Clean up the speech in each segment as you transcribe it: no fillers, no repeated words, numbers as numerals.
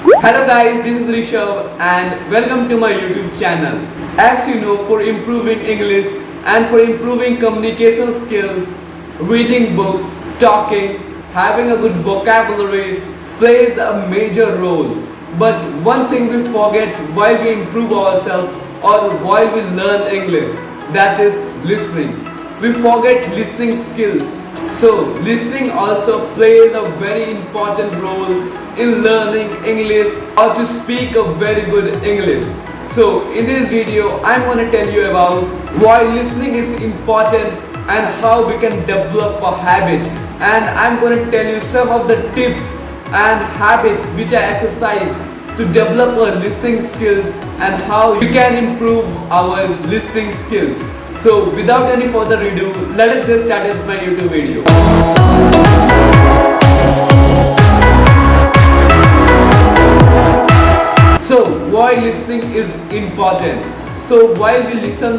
Hello guys, this is Rishav and welcome to my YouTube channel. As you know, for improving English and for improving communication skills, reading books, talking, having a good vocabulary plays a major role. But one thing we forget while we improve ourselves or while we learn English, that is listening. We forget listening skills. So listening also plays a very important role in learning English or to speak a very good English. So in this video I'm going to tell you about why listening is important and how we can develop a habit, and I'm going to tell you some of the tips and habits which I exercise to develop our listening skills and how we can improve our listening skills. So without any further ado, let us get started with my YouTube video. So why listening is important? So while we listen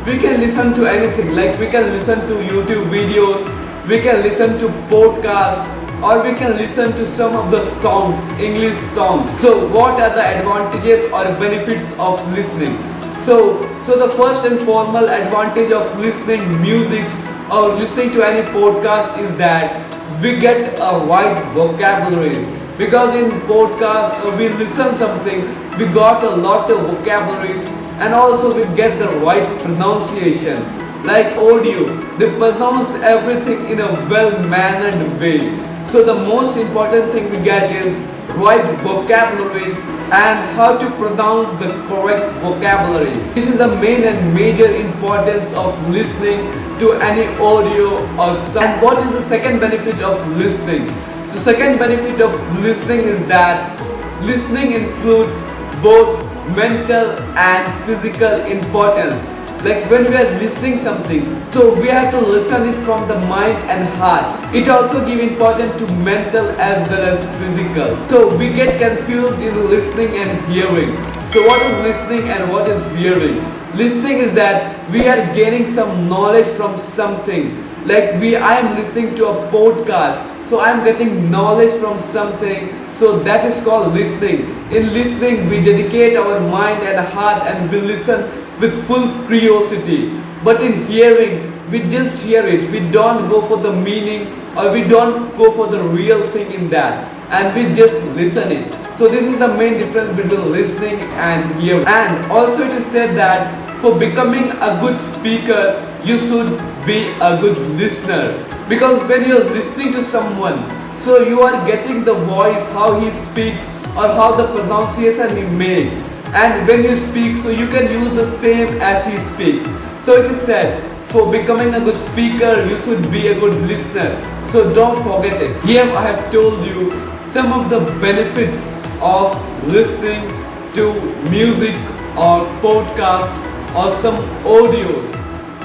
we can listen to anything, like we can listen to YouTube videos, we can listen to podcasts, or we can listen to some of the songs, English songs. So what are the advantages or benefits of listening? So the first and foremost advantage of listening music or listening to any podcast is that we get a wide vocabulary. Because in podcast or we listen something, we got a lot of vocabularies, and also we get the right pronunciation. Like audio, they pronounce everything in a well-mannered way. So the most important thing we get is right vocabularies and how to pronounce the correct vocabularies. This is the main and major importance of listening to any audio or sound. And what is the second benefit of listening? So second benefit of listening is that listening includes both mental and physical importance. Like when we are listening something, so we have to listen it from the mind and heart. It also gives importance to mental as well as physical. So we get confused in listening and hearing. So what is listening and what is hearing? Listening is that we are gaining some knowledge from something. Like I am listening to a podcast, so I am getting knowledge from something. So that is called listening. In listening, we dedicate our mind and heart and we listen with full curiosity. But in hearing, we just hear it. We don't go for the meaning or we don't go for the real thing in that, and we just listen it. So this is the main difference between listening and hearing. And also it is said that for becoming a good speaker, you should be a good listener. Because when you are listening to someone, so you are getting the voice, how he speaks or how the pronunciation he makes. And when you speak, so you can use the same as he speaks. So it is said, for becoming a good speaker, you should be a good listener. So don't forget it. Here I have told you some of the benefits of listening to music or podcast or some audios.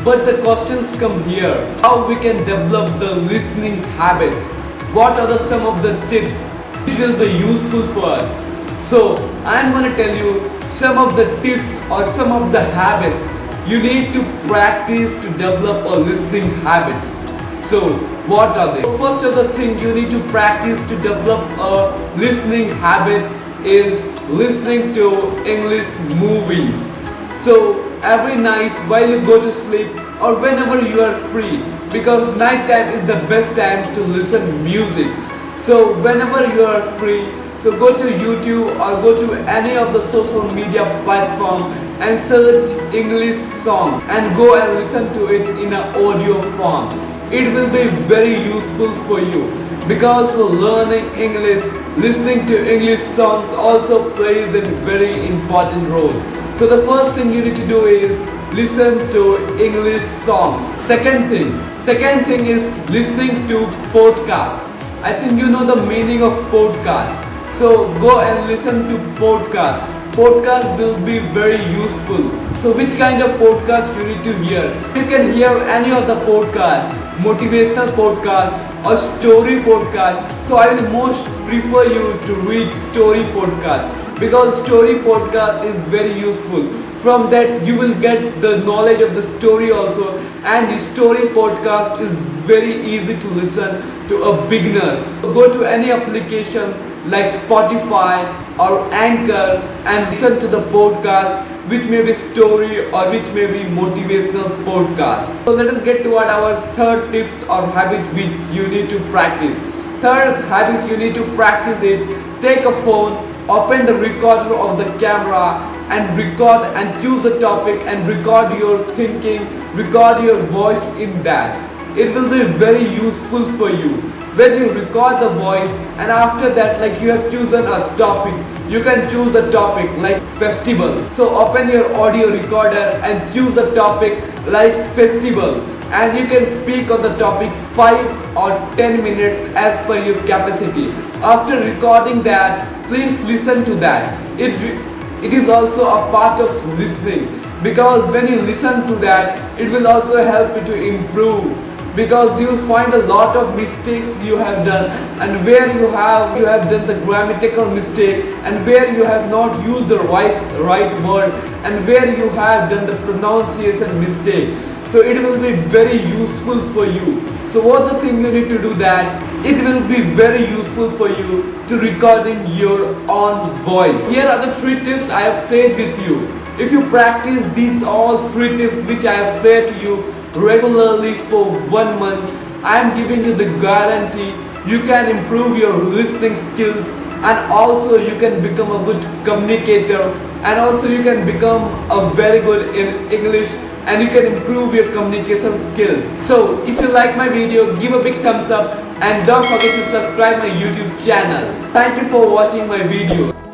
But the questions come here. How we can develop the listening habits? What are some of the tips which will be useful for us? So I am going to tell you some of the tips or some of the habits you need to practice to develop a listening habits. So what are they? First of the thing you need to practice to develop a listening habit is listening to English movies. So every night while you go to sleep or whenever you are free, because night time is the best time to listen music. So whenever you are free, so go to YouTube or go to any of the social media platform and search English song and go and listen to it in an audio form. It will be very useful for you, because for learning English, listening to English songs also plays a very important role. So the first thing you need to do is listen to English songs. Second thing is listening to podcast. I think you know the meaning of podcast. So go and listen to podcast. Podcast will be very useful. So which kind of podcast you need to hear? You can hear any of the podcast, motivational podcast or story podcast. So I will most prefer you to read story podcast, because story podcast is very useful. From that you will get the knowledge of the story also, and the story podcast is very easy to listen to a beginners. Go to any application like Spotify or Anchor and listen to the podcast, which may be story or which may be motivational podcast. So let us get toward our third tips or habit which you need to practice. Third habit you need to practice is take a phone, open the recorder of the camera and record and choose a topic and record your thinking, record your voice in that. It will be very useful for you. When you record the voice and after that like you have chosen a topic, you can choose a topic like festival. So open your audio recorder and choose a topic like festival and you can speak on the topic 5 or 10 minutes as per your capacity. After recording that, please listen to that. It is also a part of listening, because when you listen to that, it will also help you to improve, because you will find a lot of mistakes you have done and where you have done the grammatical mistake and where you have not used the right word and where you have done the pronunciation mistake. So it will be very useful for you. So what the thing you need to do that, it will be very useful for you to recording your own voice. Here are the 3 tips I have shared with you. If you practice these all 3 tips which I have said to you regularly for 1 month, I am giving you the guarantee you can improve your listening skills and also you can become a good communicator and also you can become a very good in English and you can improve your communication skills. So if you like my video, give a big thumbs up and don't forget to subscribe my YouTube channel. Thank you for watching my video.